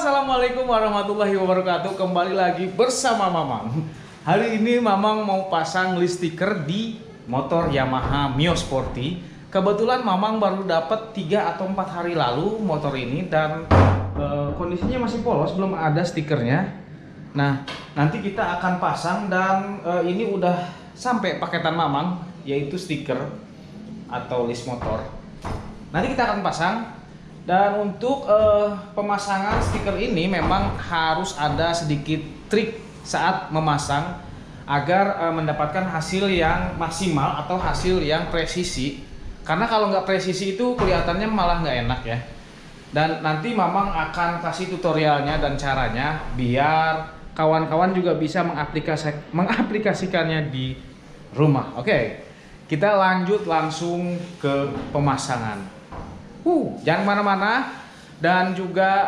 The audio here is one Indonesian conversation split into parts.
Assalamualaikum warahmatullahi wabarakatuh. Kembali lagi bersama Mamang. Hari ini Mamang mau pasang list stiker di motor Yamaha Mio Sporty. Kebetulan Mamang baru dapat 3 atau 4 hari lalu motor ini dan kondisinya masih polos, belum ada stikernya. Nah, nanti kita akan pasang dan ini udah sampai paketan Mamang, yaitu stiker atau list motor. Nanti kita akan pasang. Dan untuk pemasangan stiker ini memang harus ada sedikit trik saat memasang agar mendapatkan hasil yang maksimal atau hasil yang presisi. Karena kalau nggak presisi itu kelihatannya malah nggak enak ya. Dan nanti Mamang akan kasih tutorialnya dan caranya biar kawan-kawan juga bisa mengaplikasikannya di rumah. Oke, kita lanjut langsung ke pemasangan. Jangan kemana-mana. Dan juga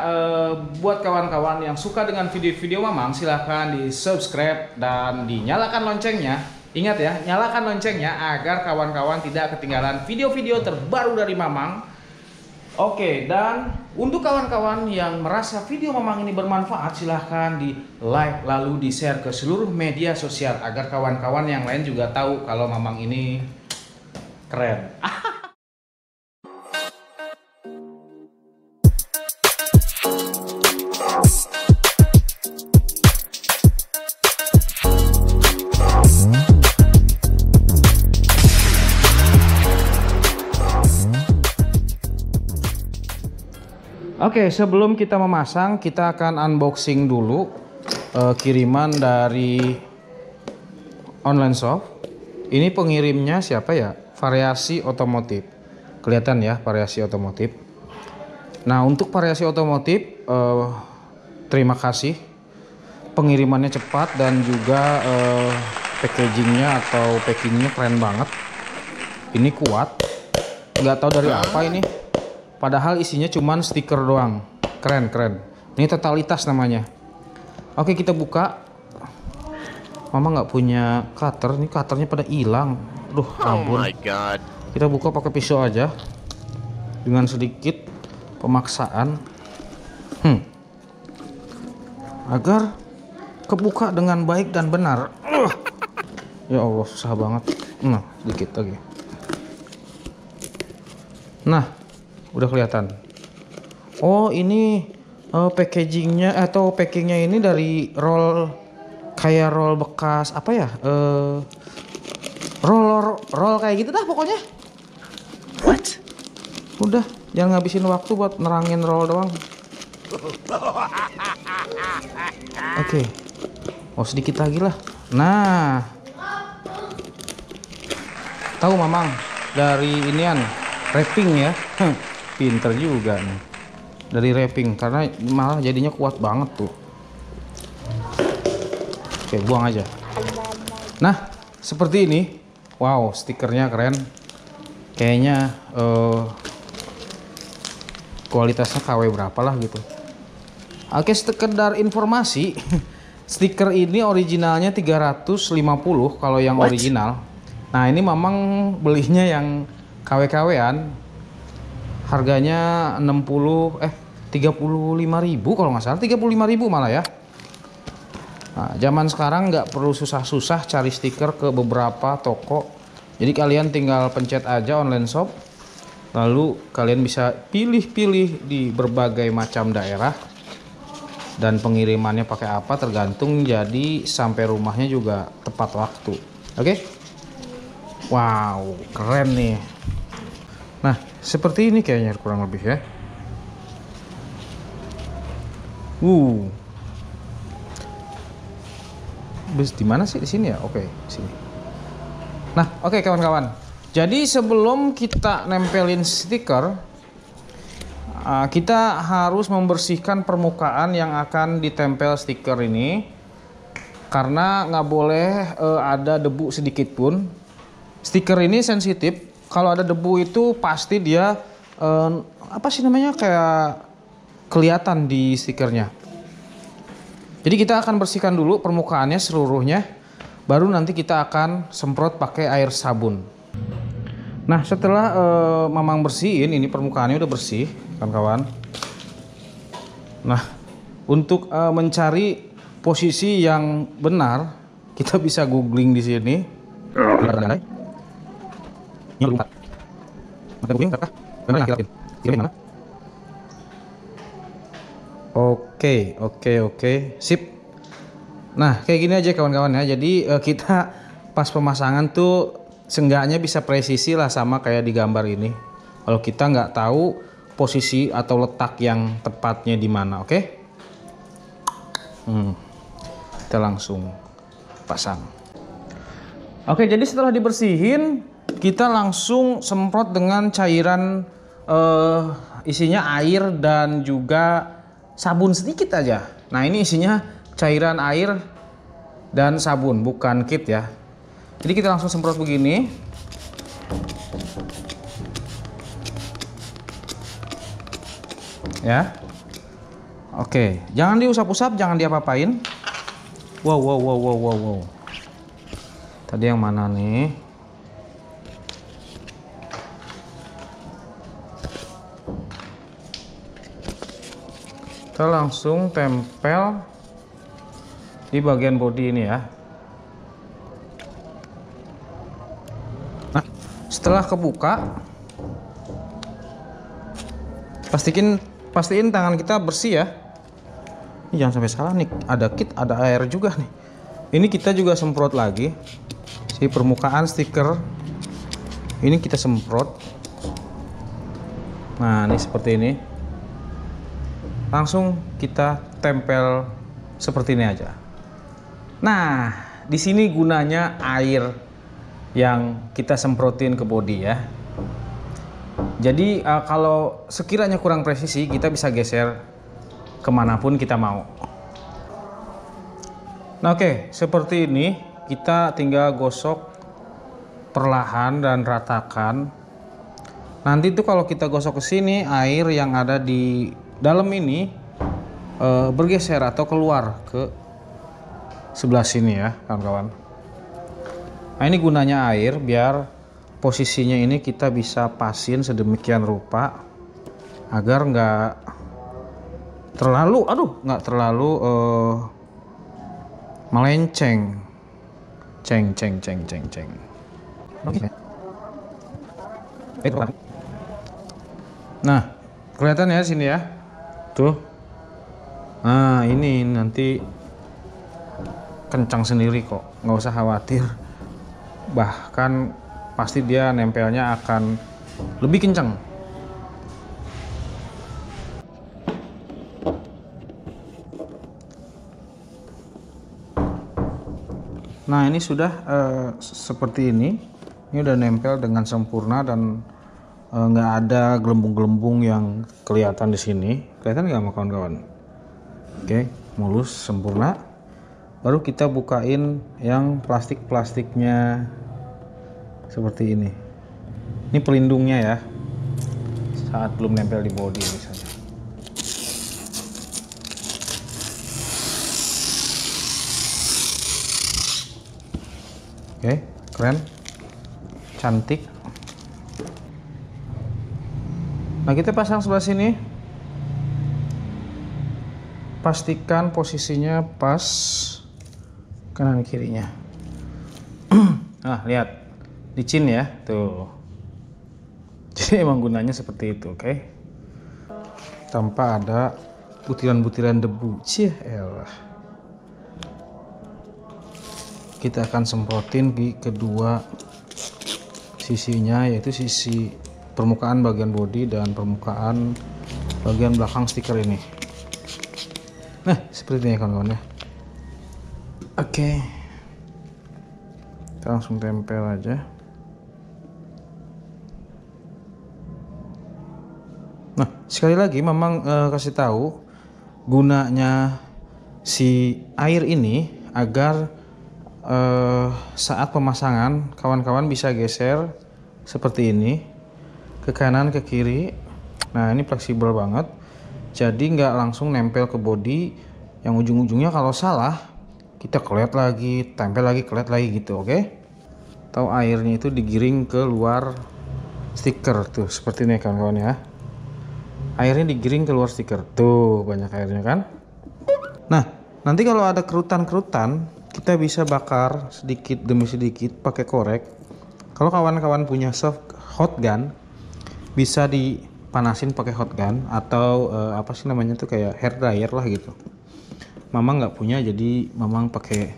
buat kawan-kawan yang suka dengan video-video Mamang, silahkan di subscribe dan dinyalakan loncengnya. Ingat ya, nyalakan loncengnya agar kawan-kawan tidak ketinggalan video-video terbaru dari Mamang. Oke, dan untuk kawan-kawan yang merasa video Mamang ini bermanfaat, silahkan di like lalu di share ke seluruh media sosial agar kawan-kawan yang lain juga tahu kalau Mamang ini keren. Oke, sebelum kita memasang, kita akan unboxing dulu kiriman dari online shop. Ini pengirimnya siapa ya? Variasi Otomotif. Kelihatan ya, Variasi Otomotif. Nah, untuk Variasi Otomotif, terima kasih. Pengirimannya cepat dan juga packagingnya atau packingnya keren banget. Ini kuat. Nggak tahu dari apa ini. Padahal isinya cuman stiker doang. Keren. Ini totalitas namanya. Oke, kita buka. Mama nggak punya cutter. Ini cutternya pada hilang. Duh, ampun. Oh my God. Kita buka pakai pisau aja. Dengan sedikit pemaksaan. Agar kebuka dengan baik dan benar. Ya Allah, susah banget. Nah, sedikit lagi. Nah, udah kelihatan. Oh, ini packagingnya atau packingnya ini dari roll, kayak roll bekas apa ya? Roll kayak gitu dah pokoknya. What? Udah, jangan ngabisin waktu buat nerangin roll doang. Oke. Oh, sedikit lagi lah. Nah, tahu Mamang dari inian wrapping ya. Pinter juga nih dari wrapping, karena malah jadinya kuat banget tuh. Oke, buang aja. Nah, seperti ini. Wow, stikernya keren. Kayaknya kualitasnya KW berapa lah gitu. Oke, sekedar informasi, stiker ini originalnya 350 kalau yang original. Nah, ini Mamang belinya yang KW-KW-an. Harganya 35.000 kalau nggak salah, 35.000 malah ya. Nah, zaman sekarang nggak perlu susah-susah cari stiker ke beberapa toko. Jadi kalian tinggal pencet aja online shop, lalu kalian bisa pilih-pilih di berbagai macam daerah dan pengirimannya pakai apa tergantung, jadi sampai rumahnya juga tepat waktu. Oke? Wow, keren nih. Nah, seperti ini kayaknya kurang lebih ya. Bus di mana sih, di sini ya? Oke, sini. Nah, oke kawan-kawan. Jadi sebelum kita nempelin stiker, kita harus membersihkan permukaan yang akan ditempel stiker ini. Karena nggak boleh ada debu sedikit pun. Stiker ini sensitif. Kalau ada debu itu pasti dia apa sih namanya, kayak kelihatan di stikernya. Jadi kita akan bersihkan dulu permukaannya seluruhnya, baru nanti kita akan semprot pakai air sabun. Nah, setelah Mamang bersihin, ini permukaannya udah bersih, kawan-kawan. Nah, Untuk mencari posisi yang benar, kita bisa googling di sini. Oke, sip. Nah, kayak gini aja kawan-kawan ya. Jadi kita pas pemasangan tuh seenggaknya bisa presisi lah sama kayak di gambar ini. Kalau kita nggak tahu posisi atau letak yang tepatnya di mana, oke? Kita langsung pasang. Oke, jadi setelah dibersihin, kita langsung semprot dengan cairan isinya air dan juga sabun sedikit aja. Nah, ini isinya cairan air dan sabun, bukan kit ya. Jadi kita langsung semprot begini. Ya. Oke, jangan diusap-usap, jangan diapa-apain. Wow. Tadi yang mana nih? Kita langsung tempel di bagian bodi ini ya. Nah, setelah kebuka, pastiin tangan kita bersih ya. Ini jangan sampai salah nih, ada kit, ada air juga nih. Ini kita juga semprot lagi si permukaan stiker. Ini kita semprot. Nah, ini seperti ini. Langsung kita tempel seperti ini aja. Nah, di sini gunanya air yang kita semprotin ke bodi ya. Jadi kalau sekiranya kurang presisi, kita bisa geser kemanapun kita mau. Nah, oke, seperti ini kita tinggal gosok perlahan dan ratakan. Nanti tuh kalau kita gosok ke sini, air yang ada di dalam ini bergeser atau keluar ke sebelah sini ya kawan-kawan. Nah, ini gunanya air biar posisinya ini kita bisa pasin sedemikian rupa agar nggak terlalu melenceng. Ceng. Oke. Nah, kelihatan ya sini ya. Tuh. Nah, ini nanti kencang sendiri kok, nggak usah khawatir. Bahkan pasti dia nempelnya akan lebih kencang. Nah, ini sudah seperti ini. Ini udah nempel dengan sempurna dan nggak ada gelembung-gelembung yang kelihatan di sini. Kelihatan nggak sama kawan-kawan? Oke, mulus, sempurna. Baru kita bukain yang plastiknya seperti ini. Ini pelindungnya ya, saat belum nempel di bodi misalnya. Oke, keren, cantik. Nah, kita pasang sebelah sini. Pastikan posisinya pas kanan kirinya. Nah, lihat, licin ya, tuh. Jadi emang gunanya seperti itu, oke? Tanpa ada butiran-butiran debu. Elah. Kita akan semprotin di kedua sisinya, yaitu sisi permukaan bagian bodi dan permukaan bagian belakang stiker ini. Nah, seperti ini kawan-kawan ya. Oke. Kita langsung tempel aja. Nah, sekali lagi Mamang kasih tahu gunanya si air ini agar saat pemasangan kawan-kawan bisa geser seperti ini ke kanan ke kiri. Nah, ini fleksibel banget. Jadi nggak langsung nempel ke bodi yang ujung-ujungnya kalau salah kita kelet lagi, tempel lagi, kelet lagi gitu, oke? Atau airnya itu digiring ke luar stiker tuh, seperti ini kawan-kawan ya. Airnya digiring ke luar stiker tuh, banyak airnya kan? Nah, nanti kalau ada kerutan-kerutan, kita bisa bakar sedikit demi sedikit pakai korek. Kalau kawan-kawan punya soft hot gun, bisa dipanasin pakai hot gun atau apa sih namanya tuh, kayak hair dryer lah gitu. Mamang nggak punya, jadi mamang pakai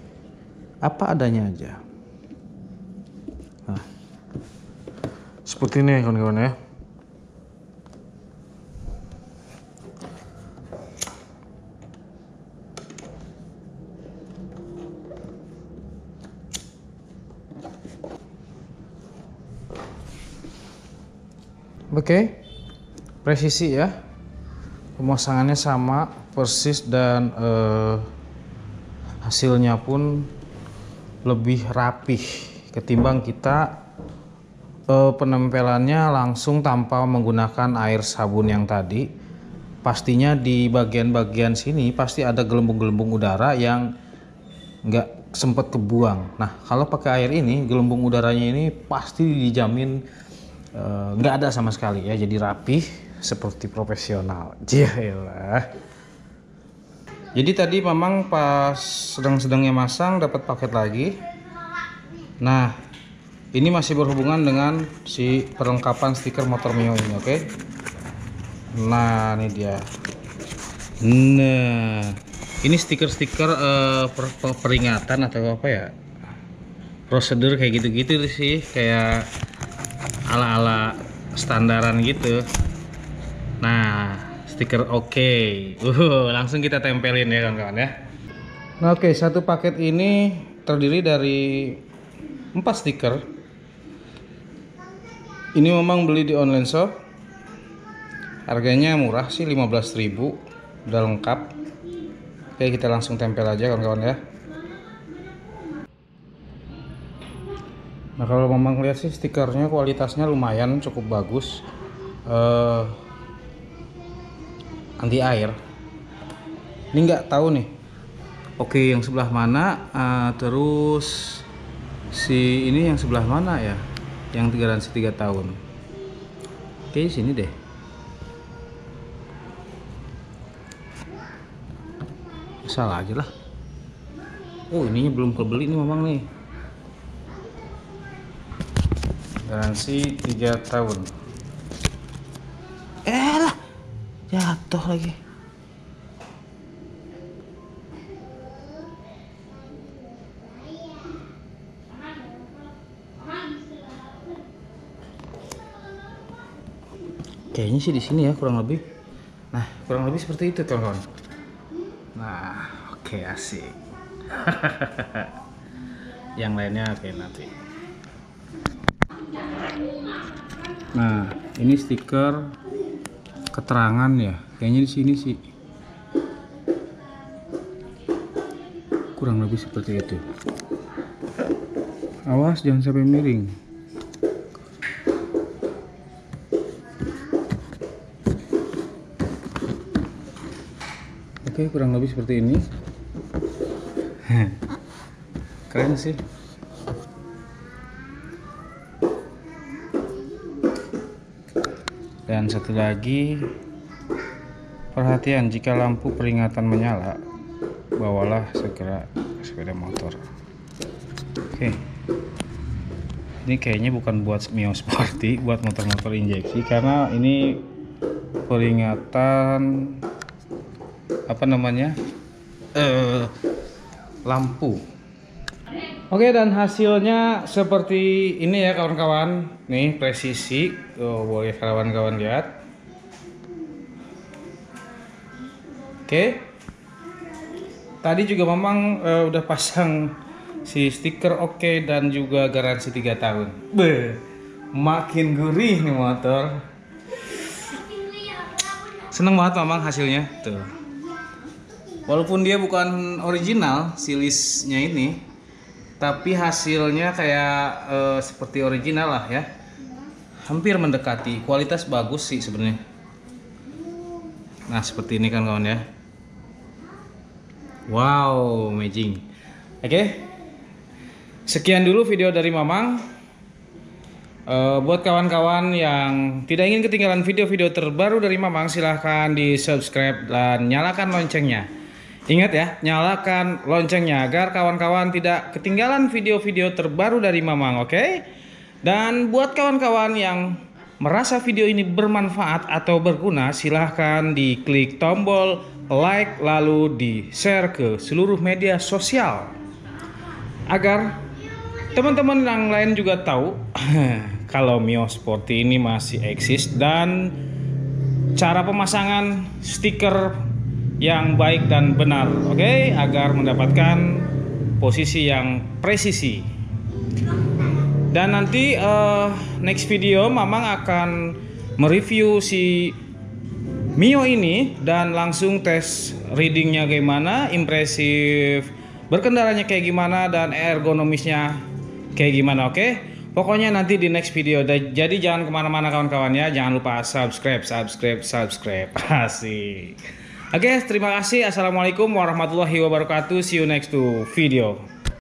apa adanya aja. Nah, seperti ini kawan-kawan ya. Oke, presisi ya, pemasangannya sama persis dan hasilnya pun lebih rapih ketimbang kita penempelannya langsung tanpa menggunakan air sabun yang tadi. Pastinya di bagian-bagian sini pasti ada gelembung-gelembung udara yang nggak sempet kebuang. Nah, kalau pakai air ini, gelembung udaranya ini pasti dijamin nggak ada sama sekali ya, jadi rapih seperti profesional. Jahelah. Jadi tadi Mamang pas sedang-sedangnya masang dapat paket lagi. Nah, ini masih berhubungan dengan si perlengkapan stiker motor Mio ini, oke? Nah, ini dia. Nah, ini stiker-stiker peringatan atau apa ya? Prosedur kayak gitu-gitu sih, kayak ala-ala standaran gitu. Nah, stiker oke. Langsung kita tempelin ya kawan-kawan ya. Nah, oke, satu paket ini terdiri dari 4 stiker. Ini memang beli di online shop. Harganya murah sih, 15.000. Udah lengkap. Oke, kita langsung tempel aja kawan-kawan ya. Nah, kalau Mamang lihat sih stikernya kualitasnya lumayan cukup bagus, anti air. Ini nggak tahu nih, oke yang sebelah mana, terus si ini yang sebelah mana ya, yang garansi 3 tahun. Oke, sini deh. Salah aja lah. Oh, ininya belum kebeli nih Mamang nih. Garansi 3 tahun. Lah, jatuh lagi. Kayaknya sih di sini ya kurang lebih. Nah, kurang lebih seperti itu kawan-kawan. Nah, oke, asik. Yang lainnya oke nanti. Nah, ini stiker keterangan ya. Kayaknya di sini sih. Kurang lebih seperti itu. Awas jangan sampai miring. Oke, kurang lebih seperti ini. Keren sih. Dan satu lagi, perhatian jika lampu peringatan menyala, bawalah segera sepeda motor. Oke, ini kayaknya bukan buat Mio Sporty, buat motor-motor injeksi, karena ini peringatan apa namanya, lampu. Oke, dan hasilnya seperti ini ya kawan-kawan. Nih presisi, boleh kawan-kawan lihat. Oke, tadi juga Mamang udah pasang si stiker oke dan juga garansi 3 tahun. Makin gurih nih motor. Seneng banget Mamang hasilnya tuh. Walaupun dia bukan original si listnya ini, tapi hasilnya kayak seperti original lah ya, hampir mendekati, kualitas bagus sih sebenarnya. Nah, seperti ini kan kawan ya. Wow, amazing. Oke, sekian dulu video dari Mamang. Buat kawan-kawan yang tidak ingin ketinggalan video-video terbaru dari Mamang, silahkan di subscribe dan nyalakan loncengnya. Ingat ya, nyalakan loncengnya agar kawan-kawan tidak ketinggalan video-video terbaru dari Mamang, oke? Dan buat kawan-kawan yang merasa video ini bermanfaat atau berguna, silahkan diklik tombol like lalu di-share ke seluruh media sosial agar teman-teman yang lain juga tahu kalau Mio Sporty ini masih eksis dan cara pemasangan stiker yang baik dan benar, oke? Agar mendapatkan posisi yang presisi. Dan nanti next video Mamang akan mereview si Mio ini dan langsung tes readingnya gimana, impresif berkendaranya kayak gimana, dan ergonomisnya kayak gimana, oke? Pokoknya nanti di next video. Jadi jangan kemana-mana kawan-kawan ya. Jangan lupa subscribe. Asik. Oke, terima kasih. Assalamualaikum warahmatullahi wabarakatuh. See you next to video.